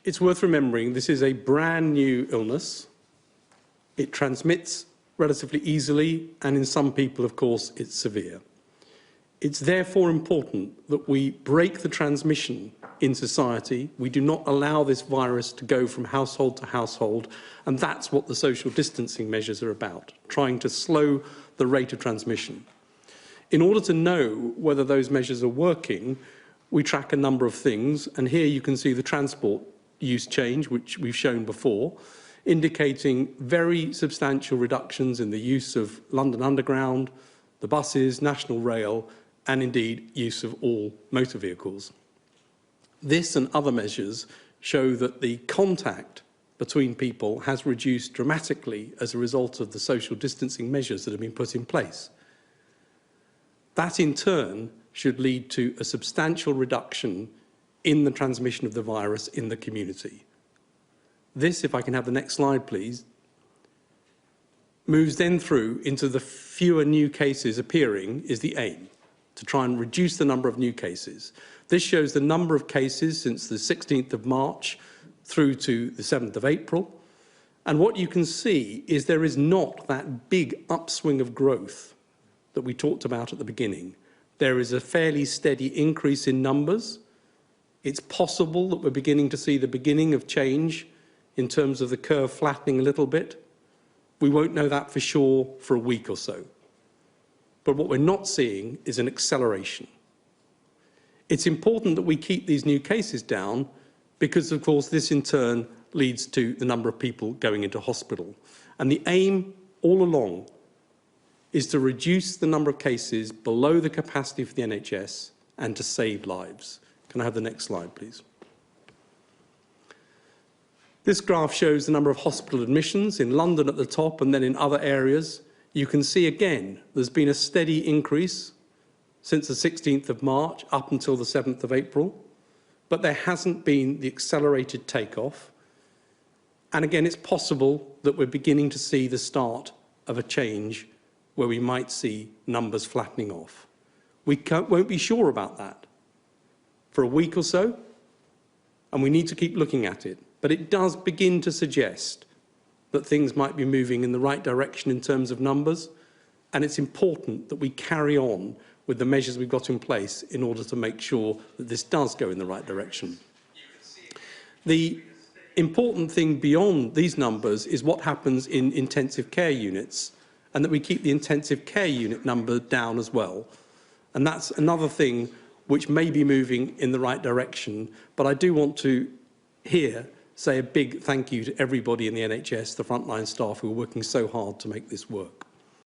It's worth remembering this is a brand new illness. It transmits relatively easily, and in some people, of course, it's severe. It's therefore important that we break the transmission in society. We do not allow this virus to go from household to household, and that's what the social distancing measures are about, trying to slow the rate of transmission. In order to know whether those measures are working, we track a number of things, and here you can see the transport use change, which we've shown before, indicating very substantial reductions in the use of London Underground, the buses, National Rail, and indeed use of all motor vehicles. This and other measures show that the contact between people has reduced dramatically as a result of the social distancing measures that have been put in place. That in turn should lead to a substantial reduction in the transmission of the virus in the community. This, if I can have the next slide please, moves then through into the fewer new cases appearing is the aim, to try and reduce the number of new cases. This shows the number of cases since the 16th of March through to the 7th of April. And what you can see is there is not that big upswing of growth that we talked about at the beginning. There is a fairly steady increase in numbers. It's possible that we're beginning to see the beginning of change in terms of the curve flattening a little bit. We won't know that for sure for a week or so. But what we're not seeing is an acceleration. It's important that we keep these new cases down because, of course, this in turn leads to the number of people going into hospital. And the aim all along is to reduce the number of cases below the capacity for the NHS and to save lives. Can I have the next slide, please? This graph shows the number of hospital admissions in London at the top and then in other areas. You can see again, there's been a steady increase since the 16th of March up until the 7th of April, but there hasn't been the accelerated takeoff. And again, it's possible that we're beginning to see the start of a change where we might see numbers flattening off. We won't be sure about that for a week or so, and we need to keep looking at it. But it does begin to suggest that things might be moving in the right direction in terms of numbers, and it's important that we carry on with the measures we've got in place in order to make sure that this does go in the right direction. The important thing beyond these numbers is what happens in intensive care units, and that we keep the intensive care unit number down as well. And that's another thing which may be moving in the right direction, but I do want to here say a big thank you to everybody in the NHS, the frontline staff who are working so hard to make this work.